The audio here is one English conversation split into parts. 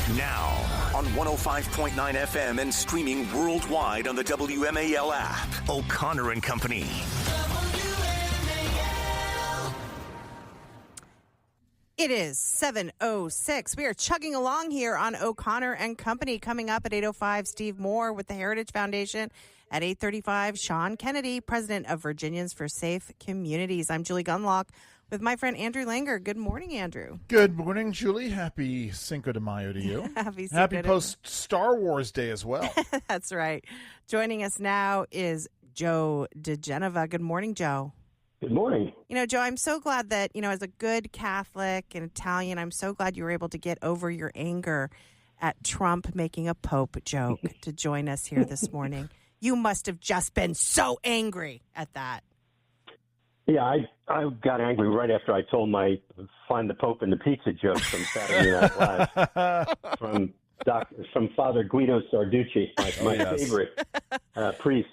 Now, on 105.9 FM and streaming worldwide on the WMAL app, O'Connor and Company. It is 7:06. We are chugging along here on O'Connor and Company. Coming up at 8:05, Steve Moore with the Heritage Foundation. At 8:35, Sean Kennedy, president of Virginians for Safe Communities. I'm Julie Gunlock with my friend Andrew Langer. Good morning, Andrew. Good morning, Julie. Happy Cinco de Mayo to you. Happy post-Star Wars Day as well. That's right. Joining us now is Joe diGenova. Good morning, Joe. Good morning. You know, Joe, I'm so glad that, as a good Catholic and Italian, I'm so glad you were able to get over your anger at Trump making a Pope joke to join us here this morning. You must have just been so angry at that. Yeah, I got angry right after I told my find the Pope in the pizza joke from Saturday Night Live from Father Guido Sarducci, my favorite priest.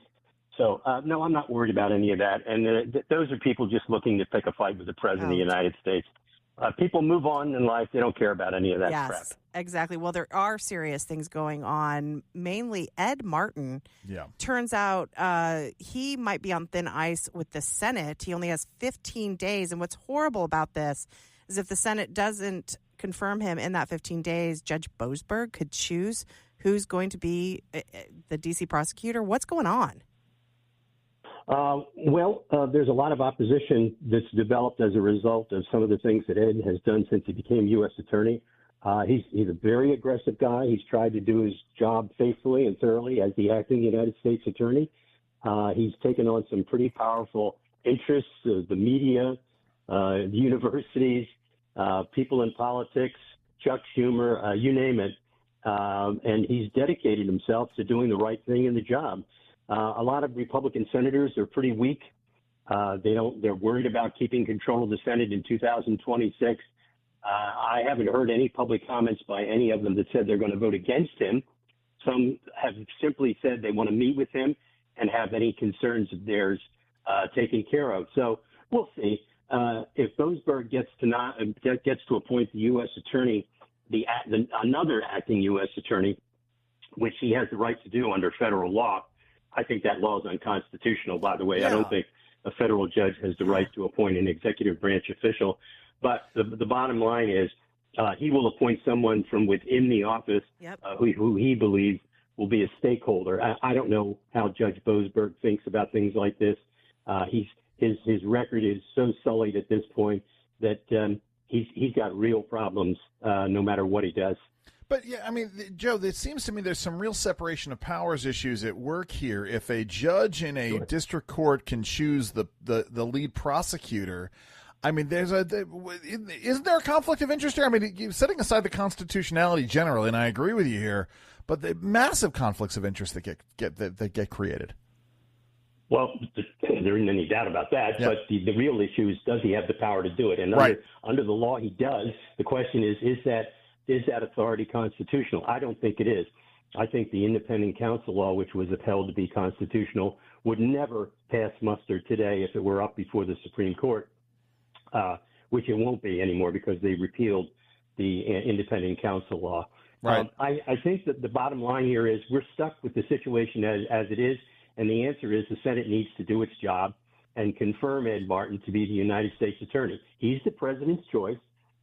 So, no, I'm not worried about any of that. And those are people just looking to pick a fight with the President of the United States. People move on in life. They don't care about any of that crap. Yes, exactly. Well, there are serious things going on. Mainly Ed Martin. Yeah. Turns out he might be on thin ice with the Senate. He only has 15 days. And what's horrible about this is if the Senate doesn't confirm him in that 15 days, Judge Boasberg could choose who's going to be the D.C. prosecutor. What's going on? There's a lot of opposition that's developed as a result of some of the things that Ed has done since he became U.S. Attorney. He's a very aggressive guy. He's tried to do his job faithfully and thoroughly as the acting United States Attorney. He's taken on some pretty powerful interests, the media, the universities, people in politics, Chuck Schumer, you name it. And he's dedicated himself to doing the right thing in the job. A lot of Republican senators are pretty weak. They're worried about keeping control of the Senate in 2026. I haven't heard any public comments by any of them that said they're going to vote against him. Some have simply said they want to meet with him and have any concerns of theirs taken care of. So we'll see. If Boasberg gets to appoint the U.S. attorney, another acting U.S. attorney, which he has the right to do under federal law, I think that law is unconstitutional, by the way. Yeah. I don't think a federal judge has the right to appoint an executive branch official. But the bottom line is he will appoint someone from within the office who he believes will be a stakeholder. I don't know how Judge Boasberg thinks about things like this. His record is so sullied at this point that he's got real problems no matter what he does. But, yeah, I mean, Joe, it seems to me there's some real separation of powers issues at work here. If a judge in a district court can choose the lead prosecutor, I mean, isn't there a conflict of interest here? I mean, setting aside the constitutionality generally, and I agree with you here, but the massive conflicts of interest that get created. Well, there isn't any doubt about that, but the real issue is, does he have the power to do it? And under the law, he does. The question is that authority constitutional? I don't think it is. I think the independent counsel law, which was upheld to be constitutional, would never pass muster today if it were up before the Supreme Court, which it won't be anymore because they repealed the independent counsel law. Right. I think that the bottom line here is we're stuck with the situation as it is, and the answer is the Senate needs to do its job and confirm Ed Martin to be the United States Attorney. He's the president's choice.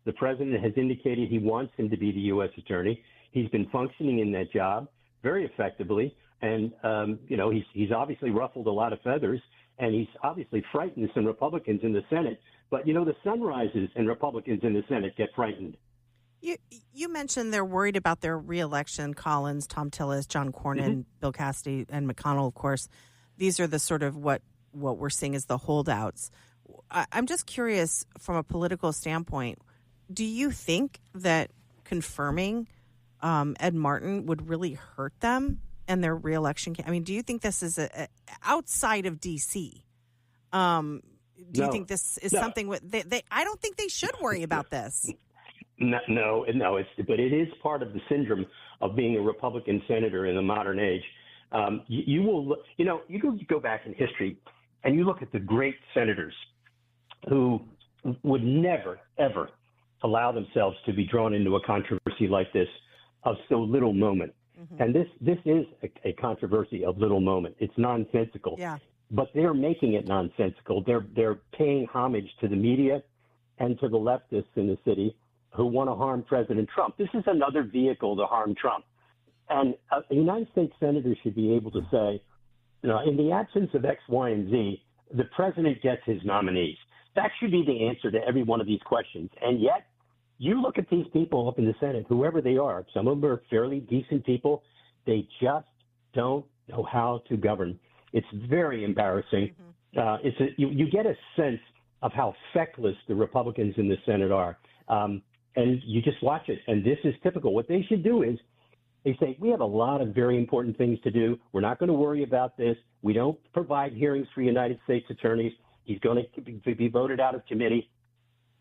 The president has indicated he wants him to be the U.S. attorney. He's been functioning in that job very effectively. And, he's obviously ruffled a lot of feathers, and he's obviously frightened some Republicans in the Senate. But, the sun rises and Republicans in the Senate get frightened. You mentioned they're worried about their reelection. Collins, Tom Tillis, John Cornyn, Bill Cassidy, and McConnell, of course. These are the sort of what we're seeing as the holdouts. I'm just curious from a political standpoint, do you think that confirming Ed Martin would really hurt them and their reelection? I mean, do you think this is outside of D.C.? Do you think this is something I don't think they should worry about this. No, but it is part of the syndrome of being a Republican senator in the modern age. You go back in history and you look at the great senators who would never, ever allow themselves to be drawn into a controversy like this. of so little moment. Mm-hmm. And this is a controversy of little moment. It's nonsensical. Yeah. But they're making it nonsensical. They're paying homage to the media and to the leftists in the city who want to harm President Trump. This is another vehicle to harm Trump. And a United States senator should be able to say, in the absence of X, Y, and Z, the president gets his nominees. That should be the answer to every one of these questions. And yet, you look at these people up in the Senate, whoever they are, some of them are fairly decent people, they just don't know how to govern. It's very embarrassing. Mm-hmm. You get a sense of how feckless the Republicans in the Senate are. And you just watch it. And this is typical. What they should do is they say, we have a lot of very important things to do. We're not going to worry about this. We don't provide hearings for United States attorneys. He's going to be voted out of committee.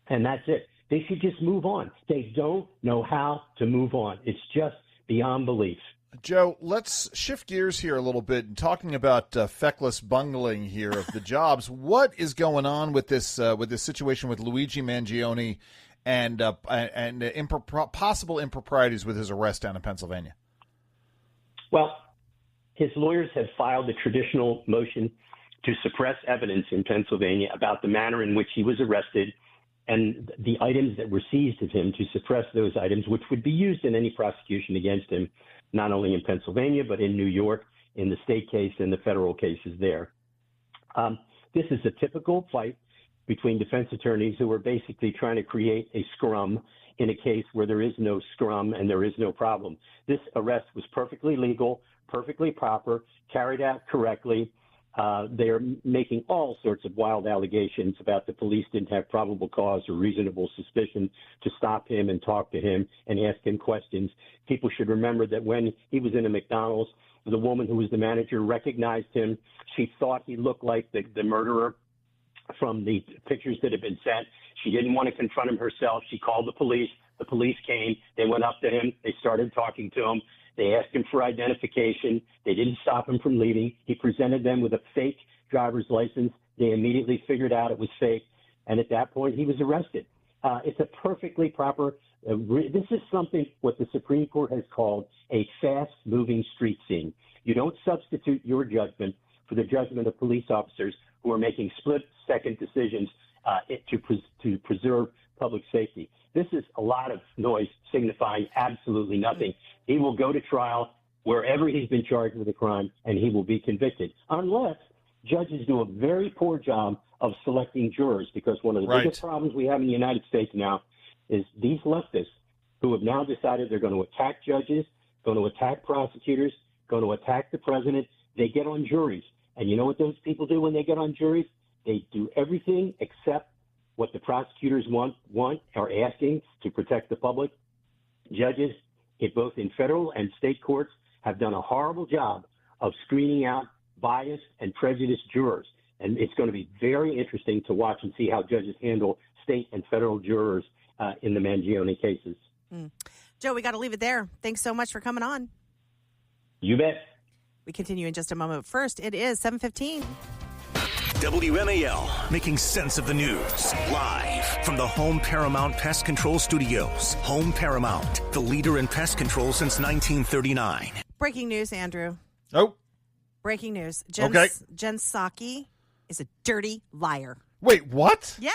And that's it. They should just move on. They don't know how to move on. It's just beyond belief. Joe, let's shift gears here a little bit and talking about feckless bungling here of the jobs. What is going on with this situation with Luigi Mangione and possible improprieties with his arrest down in Pennsylvania? Well, his lawyers have filed a traditional motion to suppress evidence in Pennsylvania about the manner in which he was arrested and the items that were seized of him, to suppress those items, which would be used in any prosecution against him, not only in Pennsylvania, but in New York, in the state case and the federal cases there. This is a typical fight between defense attorneys who are basically trying to create a scrum in a case where there is no scrum and there is no problem. This arrest was perfectly legal, perfectly proper, carried out correctly. They're making all sorts of wild allegations about the police didn't have probable cause or reasonable suspicion to stop him and talk to him and ask him questions. People should remember that when he was in a McDonald's, the woman who was the manager recognized him. She thought he looked like the murderer from the pictures that had been sent. She didn't want to confront him herself. She called the police. The police came. They went up to him. They started talking to him. They asked him for identification. They didn't stop him from leaving. He presented them with a fake driver's license. They immediately figured out it was fake. And at that point, he was arrested. It's a perfectly proper this is something what the Supreme Court has called a fast-moving street scene. You don't substitute your judgment for the judgment of police officers who are making split-second decisions to preserve public safety. This is a lot of noise signifying absolutely nothing. He will go to trial wherever he's been charged with a crime, and he will be convicted, unless judges do a very poor job of selecting jurors, because one of the biggest problems we have in the United States now is these leftists who have now decided they're going to attack judges, going to attack prosecutors, going to attack the president. They get on juries. And you know what those people do when they get on juries? They do everything except what the prosecutors want or asking to protect the public. Judges, both in federal and state courts, have done a horrible job of screening out biased and prejudiced jurors. And it's going to be very interesting to watch and see how judges handle state and federal jurors in the Mangione cases. Joe, we got to leave it there. Thanks so much for coming on. You bet. We continue in just a moment. First, it is 7:15. WMAL, making sense of the news. Live from the Home Paramount Pest Control Studios. Home Paramount, the leader in pest control since 1939. Breaking news, Andrew. Oh. Breaking news. Jen Psaki is a dirty liar. Wait, what? Yeah.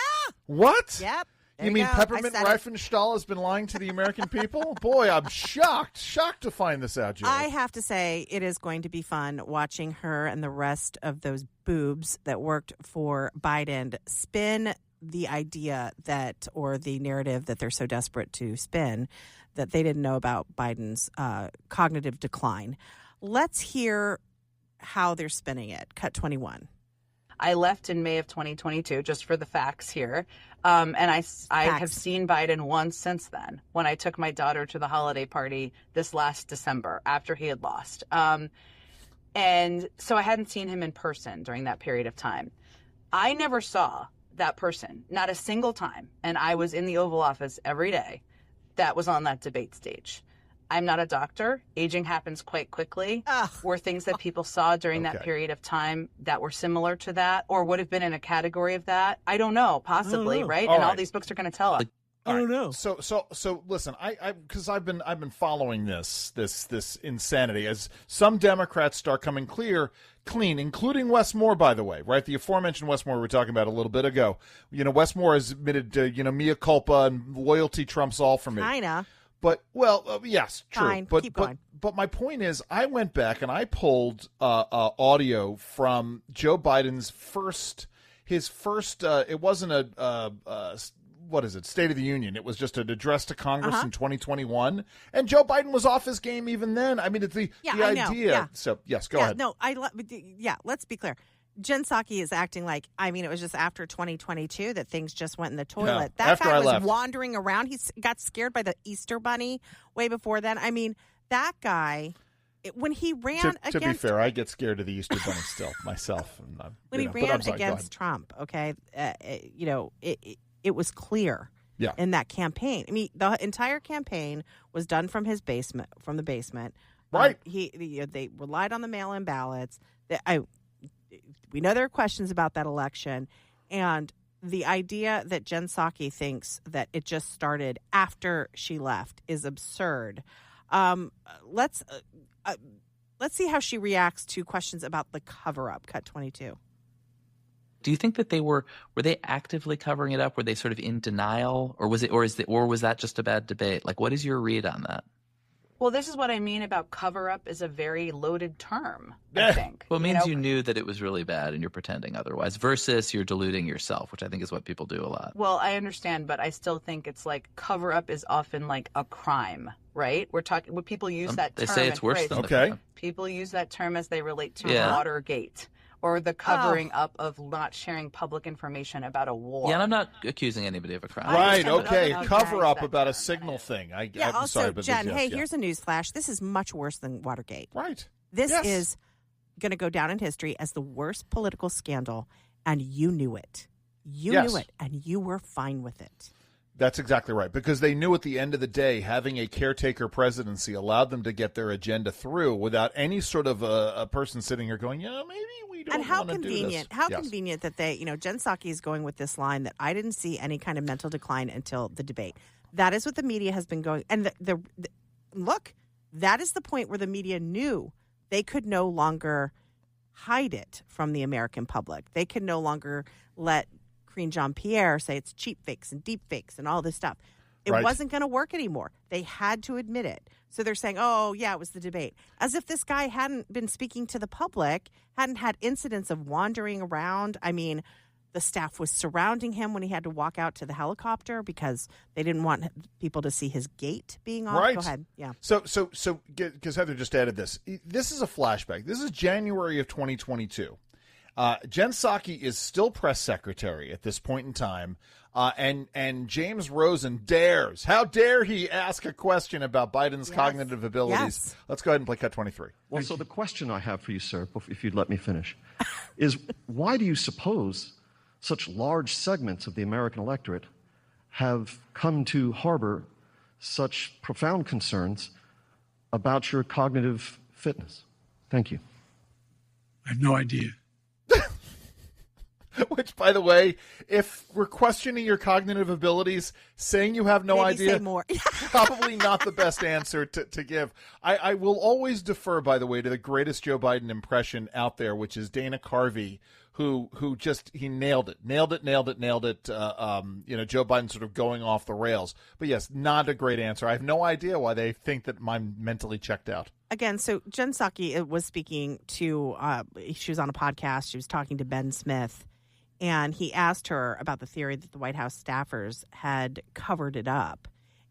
What? Yep. You mean Peppermint Reifenstahl has been lying to the American people? Boy, I'm shocked to find this out, Julie. I have to say, it is going to be fun watching her and the rest of those boobs that worked for Biden spin the idea that, or the narrative that they're so desperate to spin, that they didn't know about Biden's cognitive decline. Let's hear how they're spinning it. Cut 21. I left in May of 2022, just for the facts here. And I have seen Biden once since then, when I took my daughter to the holiday party this last December after he had lost. And so I hadn't seen him in person during that period of time. I never saw that person, not a single time. And I was in the Oval Office every day that was on that debate stage. I'm not a doctor. Aging happens quite quickly. Were things that people saw during that period of time that were similar to that or would have been in a category of that? I don't know, possibly, right? And all these books are going to tell us. I don't know. So listen, because I've been following this insanity as some Democrats start coming clean, including Wes Moore, by the way, right? The aforementioned Wes Moore we were talking about a little bit ago. Wes Moore has admitted, mea culpa and loyalty trumps all for me. Kinda. But yes, true. Fine. But Keep going. But my point is, I went back and I pulled audio from Joe Biden's first. It wasn't a what is it? State of the Union. It was just an address to Congress in 2021, and Joe Biden was off his game even then. I mean, it's the idea. Yeah. So yes, go ahead. No, let's be clear. Jen Psaki is acting like, it was just after 2022 that things just went in the toilet. Yeah, that after guy I was left. wandering around. He got scared by the Easter Bunny way before then. I mean, that guy, when he ran against... To be fair, I get scared of the Easter Bunny still, myself. When he ran against Trump, okay, it was clear in that campaign. I mean, the entire campaign was done from the basement. Right. They relied on the mail-in ballots. We know there are questions about that election, and the idea that Jen Psaki thinks that it just started after she left is absurd. Let's see how she reacts to questions about the cover-up. Cut 22. Do you think that were they actively covering it up? Were they sort of in denial, or was that just a bad debate? Like, what is your read on that? Well, this is what I mean about cover-up is a very loaded term, I think. Well, it means you knew that it was really bad and you're pretending otherwise versus you're deluding yourself, which I think is what people do a lot. Well, I understand, but I still think it's like cover-up is often like a crime, right? When people use that term. They say it's worse than the crime. People use that term as they relate to Watergate. Or the covering up of not sharing public information about a war. Yeah, and I'm not accusing anybody of a crime. Right, okay. Cover up about a signal thing. I'm also, sorry, but Jen, here's a news flash. This is much worse than Watergate. Right. This is going to go down in history as the worst political scandal, and you knew it. You knew it, and you were fine with it. That's exactly right, because they knew at the end of the day having a caretaker presidency allowed them to get their agenda through without any sort of a person sitting here going, maybe we don't want to do this. How convenient that they, Jen Psaki is going with this line that I didn't see any kind of mental decline until the debate. That is what the media has been going. And look, that is the point where the media knew they could no longer hide it from the American public. They could no longer let Karine Jean-Pierre say it's cheap fakes and deep fakes and all this stuff. It wasn't going to work anymore. They had to admit it. So they're saying, it was the debate. As if this guy hadn't been speaking to the public, hadn't had incidents of wandering around. I mean, the staff was surrounding him when he had to walk out to the helicopter because they didn't want people to see his gate being off. Right. Go ahead. Yeah. So, because Heather just added this. This is a flashback. This is January of 2022. Jen Psaki is still press secretary at this point in time, and James Rosen dares. How dare he ask a question about Biden's cognitive abilities? Yes. Let's go ahead and play cut 23. Well, so the question I have for you, sir, if you'd let me finish, is why do you suppose such large segments of the American electorate have come to harbor such profound concerns about your cognitive fitness? Thank you. I have no idea. Which, by the way, if we're questioning your cognitive abilities, saying you have no idea, say more. Probably not the best answer to give. I will always defer, by the way, to the greatest Joe Biden impression out there, which is Dana Carvey, who just he nailed it. Joe Biden sort of going off the rails. But yes, not a great answer. I have no idea why they think that I'm mentally checked out. Again, so Jen Psaki was speaking to, she was on a podcast. She was talking to Ben Smith. And he asked her about the theory that the White House staffers had covered it up.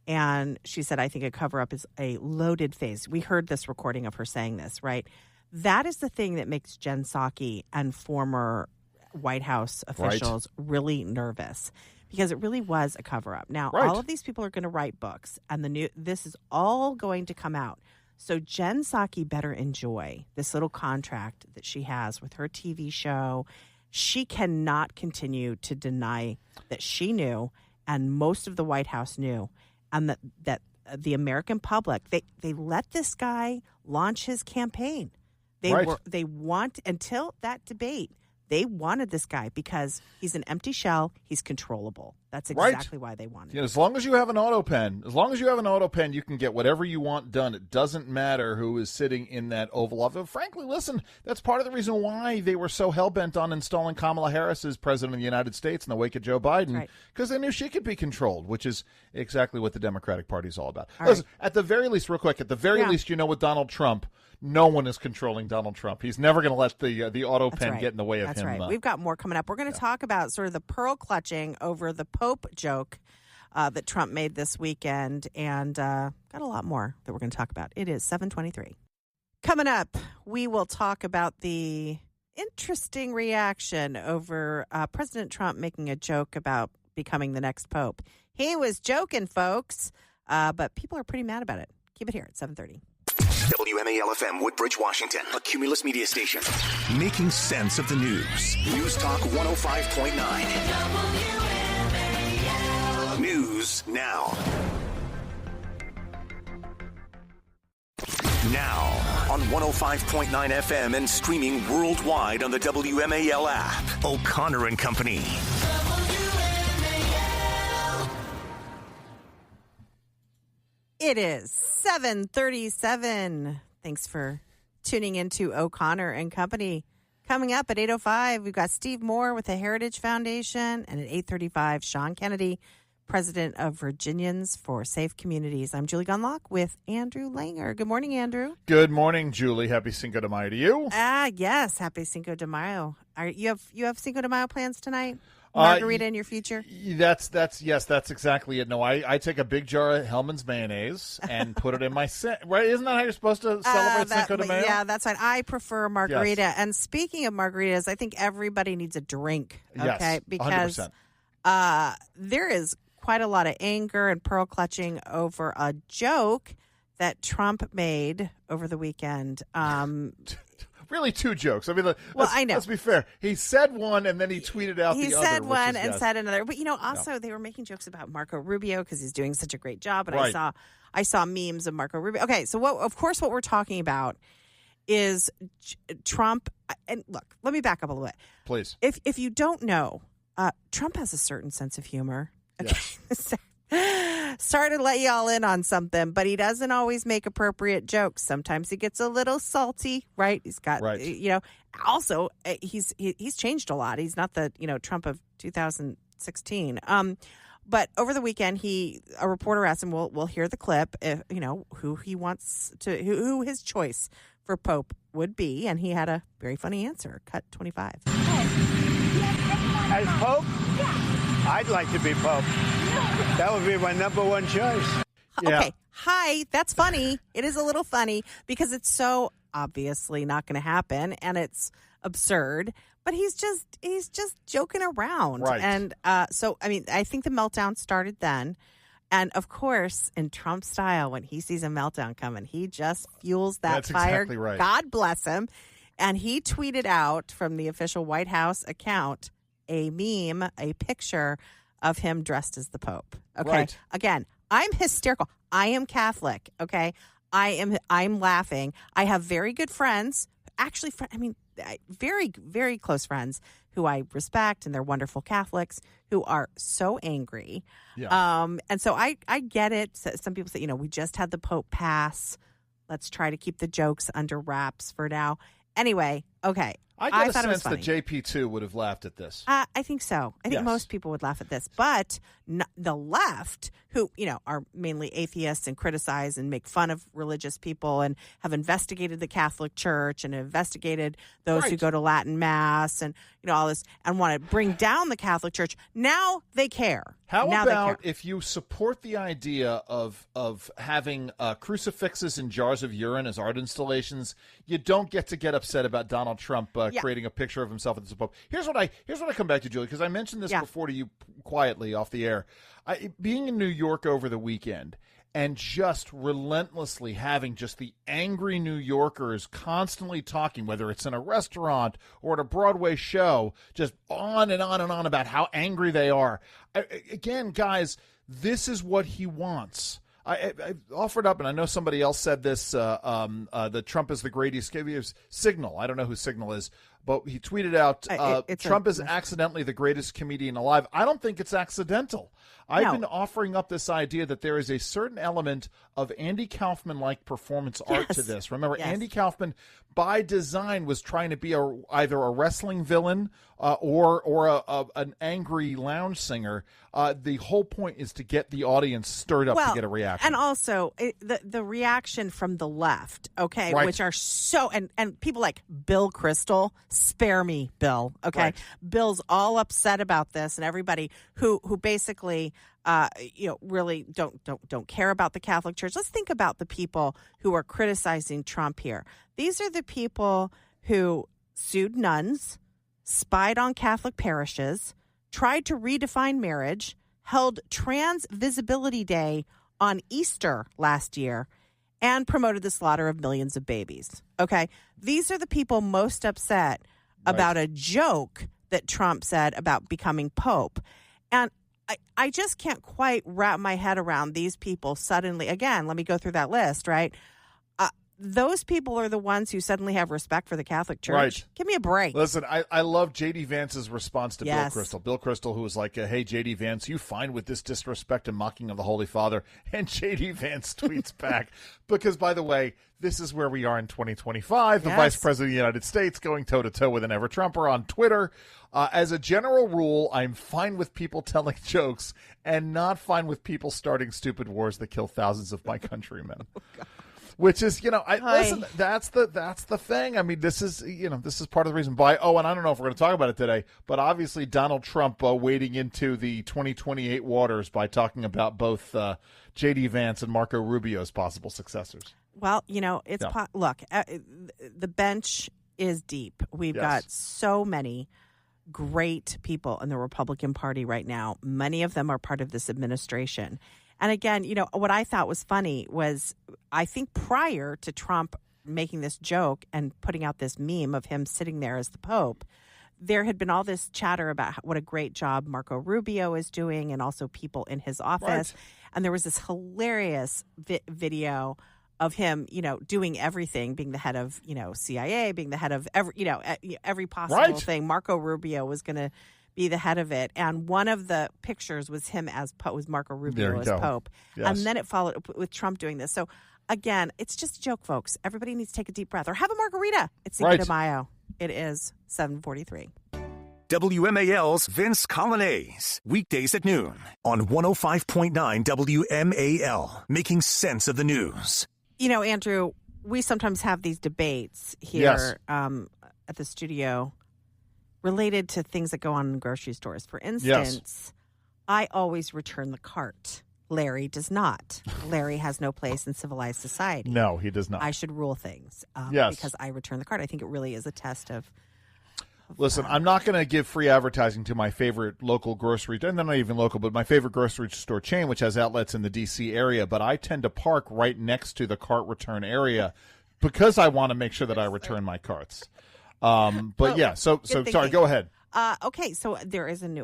And she said, I think a cover-up is a loaded phrase. We heard this recording of her saying this, right? That is the thing that makes Jen Psaki and former White House officials really nervous, because it really was a cover-up. Now, all of these people are going to write books, and this is all going to come out. So Jen Psaki better enjoy this little contract that she has with her TV show. She cannot continue to deny that she knew, and most of the White House knew, and that the American public, they let this guy launch his campaign. They want, until that debate, they wanted this guy because he's an empty shell. He's controllable. That's exactly why they wanted it. As long as you have an auto pen, you can get whatever you want done. It doesn't matter who is sitting in that Oval Office. Frankly, listen, that's part of the reason why they were so hell-bent on installing Kamala Harris as president of the United States in the wake of Joe Biden, because they knew she could be controlled, which is exactly what the Democratic Party is all about. Listen, at the very least, real quick, least, with Donald Trump, no one is controlling Donald Trump. He's never going to let the auto pen get in the way of him. That's right. We've got more coming up. We're going to talk about sort of the pearl clutching over the Pope joke that Trump made this weekend, and got a lot more that we're going to talk about. It is 7:23. Coming up, we will talk about the interesting reaction over President Trump making a joke about becoming the next Pope. He was joking, folks, but people are pretty mad about it. Keep it here at 7:30. WMAL FM, Woodbridge, Washington, a Cumulus media station. Making sense of the news. News Talk 105.9. News now. Now on 105.9 FM and streaming worldwide on the WMAL app. O'Connor and Company. It is 7:37. Thanks for tuning into O'Connor and Company. Coming up at 8:05, we've got Steve Moore with the Heritage Foundation, and at 8:35, Sean Kennedy, president of Virginians for Safe Communities. I'm Julie Gunlock with Andrew Langer. Good morning, Andrew. Good morning, Julie. Happy Cinco de Mayo to you. Yes, happy Cinco de Mayo. You have Cinco de Mayo plans tonight? Margarita in your future? That's exactly it. No, I take a big jar of Hellman's mayonnaise and put it in my right. Isn't that how you're supposed to celebrate Cinco de Mayo? Yeah, that's fine. I prefer margarita. Yes. And speaking of margaritas, I think everybody needs a drink. Okay, yes, because 100%. There is quite a lot of anger and pearl clutching over a joke that Trump made over the weekend. Really, two jokes. I mean, I know. Let's be fair. He said one, and then he tweeted out the other. He said one and said another. But also they were making jokes about Marco Rubio because he's doing such a great job. And I saw memes of Marco Rubio. Okay, so what we're talking about is Trump. And look, let me back up a little bit, please. If you don't know, Trump has a certain sense of humor. Okay. Yes. Sorry to let y'all in on something, but he doesn't always make appropriate jokes. Sometimes he gets a little salty, right? He's got, also he's changed a lot. He's not the, Trump of 2016. But over the weekend, a reporter asked him, we'll hear the clip, who he wants to, who his choice for Pope would be. And he had a very funny answer. Cut 25. As Pope? Yeah. I'd like to be Pope. That would be my number one choice. Yeah. Okay. Hi. That's funny. It is a little funny because it's so obviously not going to happen and it's absurd, but he's just joking around. Right. And I think the meltdown started then. And of course, in Trump style, when he sees a meltdown coming, he just fuels that That's fire. Exactly right. God bless him. And he tweeted out from the official White House account a meme, a picture of him dressed as the Pope. Okay. Right. Again, I'm hysterical. I am Catholic. Okay. I'm laughing. I have very good friends, actually, very, very close friends who I respect, and they're wonderful Catholics who are so angry. Yeah. And so I get it. Some people say, we just had the Pope pass. Let's try to keep the jokes under wraps for now. Anyway, okay. I get a sense that JP2 would have laughed at this. I think so. I think most people would laugh at this. But the left, who, are mainly atheists and criticize and make fun of religious people and have investigated the Catholic Church and investigated those who go to Latin Mass and, all this and want to bring down the Catholic Church, now they care. How about if you support the idea of having crucifixes and jars of urine as art installations, you don't get upset about Donald Trump creating a picture of himself as the Pope. Here's what I come back to, Julie, because I mentioned this before to you quietly off the air. Being in New York over the weekend and just relentlessly having just the angry New Yorkers constantly talking, whether it's in a restaurant or at a Broadway show, just on and on and on about how angry they are. Again, guys, this is what he wants. I offered up, and I know somebody else said this, that Trump is the greatest signal. I don't know who Signal is, But he tweeted out, Trump is message. accidentally the greatest comedian alive. I don't think it's accidental. I've been offering up this idea that there is a certain element of Andy Kaufman-like performance art to this. Remember, Andy Kaufman, by design, was trying to be either a wrestling villain or an angry lounge singer. The whole point is to get the audience stirred up to get a reaction. And also, the reaction from the left, which are so, and people like Bill Kristol, spare me, Bill, Bill's all upset about this, and everybody who basically really don't care about the Catholic Church. Let's think about the people who are criticizing Trump here. These are the people who sued nuns, spied on Catholic parishes, tried to redefine marriage, held Trans Visibility Day on Easter last year, and promoted the slaughter of millions of babies. Okay? These are the people most upset about a joke that Trump said about becoming Pope. And I just can't quite wrap my head around these people suddenly. Again, let me go through that list, right? Those people are the ones who suddenly have respect for the Catholic Church. Right. Give me a break. Listen, I love J.D. Vance's response to Bill Kristol. Bill Kristol, who was like, hey, J.D. Vance, you fine with this disrespect and mocking of the Holy Father? And J.D. Vance tweets back, because, by the way, this is where we are in 2025. The Vice President of the United States going toe-to-toe with an ever-Trumper on Twitter. As a general rule, I'm fine with people telling jokes and not fine with people starting stupid wars that kill thousands of my countrymen. Which is, listen, that's the thing. I mean, this is part of the reason why. Oh, and I don't know if we're going to talk about it today, but obviously Donald Trump wading into the 2028 waters by talking about both J.D. Vance and Marco Rubio's possible successors. Well, it's look, the bench is deep. We've got so many great people in the Republican Party right now. Many of them are part of this administration. And again, what I thought was funny was I think prior to Trump making this joke and putting out this meme of him sitting there as the Pope, there had been all this chatter about what a great job Marco Rubio is doing and also people in his office. Right. And there was this hilarious video of him, doing everything, being the head of, CIA, being the head of every possible thing. Marco Rubio was going to be the head of it, and one of the pictures was him as Pope, was Marco Rubio as Pope, and then it followed with Trump doing this. So again, it's just a joke, folks. Everybody needs to take a deep breath or have a margarita. It's Cinco de Mayo. It is 7:43. WMAL's Vince Colonnese, weekdays at noon on 105.9 WMAL, making sense of the news. Andrew, we sometimes have these debates here at the studio related to things that go on in grocery stores. For instance, I always return the cart. Larry does not. Larry has no place in civilized society. No, he does not. I should rule things because I return the cart. I think it really is a test of Listen, I'm not going to give free advertising to my favorite local grocery, and they're not even local, but my favorite grocery store chain, which has outlets in the D.C. area, but I tend to park right next to the cart return area because I want to make sure that I return my carts. So sorry, go ahead. Okay, so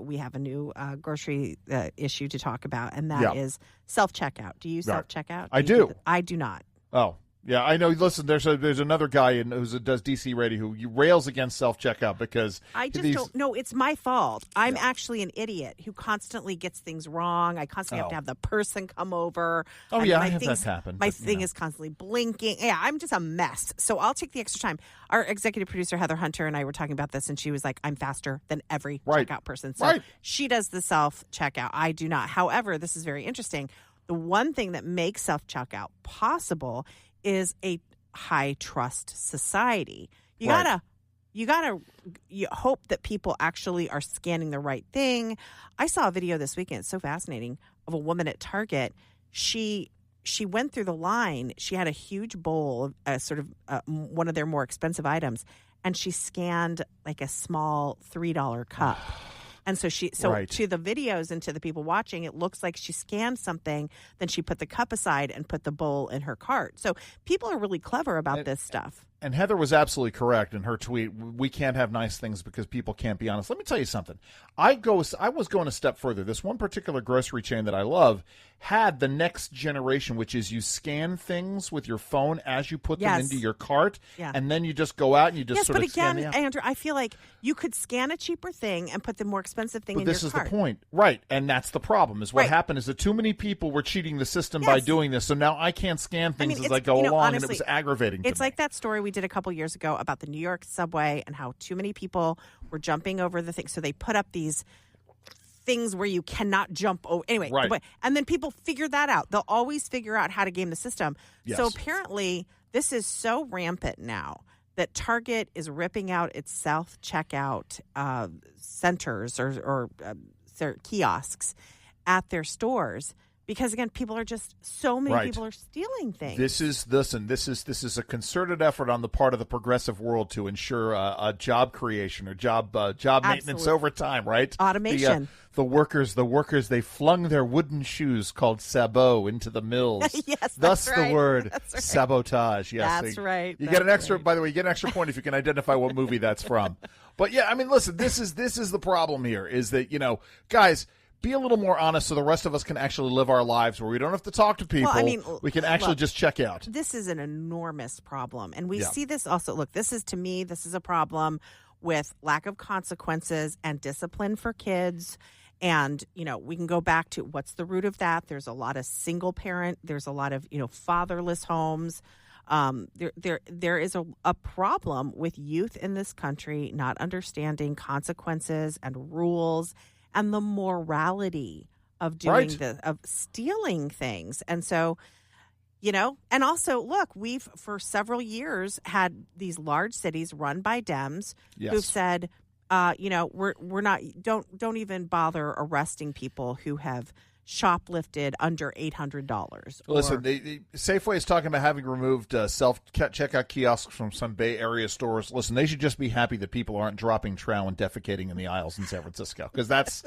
we have a new grocery issue to talk about, and that is self-checkout. Do you self-checkout? I do. I do not. Oh, yeah, I know. Listen, there's another guy who does DC Radio who rails against self-checkout because I just don't know. It's my fault. I'm actually an idiot who constantly gets things wrong. I constantly have to have the person come over. Oh, yeah, I have that happen. My thing is constantly blinking. Yeah, I'm just a mess. So I'll take the extra time. Our executive producer, Heather Hunter, and I were talking about this, and she was like, I'm faster than every checkout person. So she does the self-checkout. I do not. However, this is very interesting. The one thing that makes self-checkout possible is a high trust society. You gotta hope that people actually are scanning the right thing. I saw a video this weekend. It's so fascinating of a woman at Target. She went through the line. She had a huge bowl of one of their more expensive items, and she scanned like a small $3 cup. And so to the videos and to the people watching, it looks like she scanned something, then she put the cup aside and put the bowl in her cart. So people are really clever about this stuff. And Heather was absolutely correct in her tweet. We can't have nice things because people can't be honest. Let me tell you something. I was going a step further. This one particular grocery chain that I love had the next generation, which is you scan things with your phone as you put them into your cart, and then you just go out and you just sort of scan them. Yes, but again, Andrew, I feel like you could scan a cheaper thing and put the more expensive thing in your cart. But this is the point. Right, and that's the problem, is what happened is that too many people were cheating the system by doing this, so now I can't scan things as I go along, honestly, and it was aggravating to me. It's like that story we did a couple years ago about the New York subway and how too many people were jumping over the thing. So they put up these things where you cannot jump over. Anyway, and then people figure that out. They'll always figure out how to game the system. Yes. So apparently this is so rampant now that Target is ripping out its self-checkout centers or kiosks at their stores. Because again, so many people are stealing things. This is a concerted effort on the part of the progressive world to ensure a job creation or job maintenance over time, right? Automation. The workers, they flung their wooden shoes called sabot into the mills. Yes, thus the word sabotage. Yes, that's right. You get an extra. By the way, you get an extra point if you can identify what movie that's from. But yeah, I mean, listen, this is the problem here. Is that guys. Be a little more honest so the rest of us can actually live our lives where we don't have to talk to people. Well, I mean, we can actually just check out. This is an enormous problem. And we see this also. Look, this is a problem with lack of consequences and discipline for kids. And, we can go back to what's the root of that. There's a lot of single parent. There's a lot of, fatherless homes. There is a problem with youth in this country not understanding consequences and rules and the morality of doing of stealing things. And so, and also, look, we've for several years had these large cities run by Dems who've said, we're not, don't even bother arresting people who have shoplifted under $800. Listen, Safeway is talking about having removed self-checkout kiosks from some Bay Area stores. Listen, they should just be happy that people aren't dropping trow and defecating in the aisles in San Francisco, because that's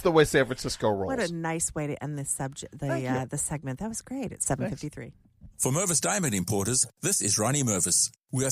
the way San Francisco rolls. What a nice way to end this the segment. That was great at 7:53. For Mervis Diamond Importers, this is Ronnie Mervis. We are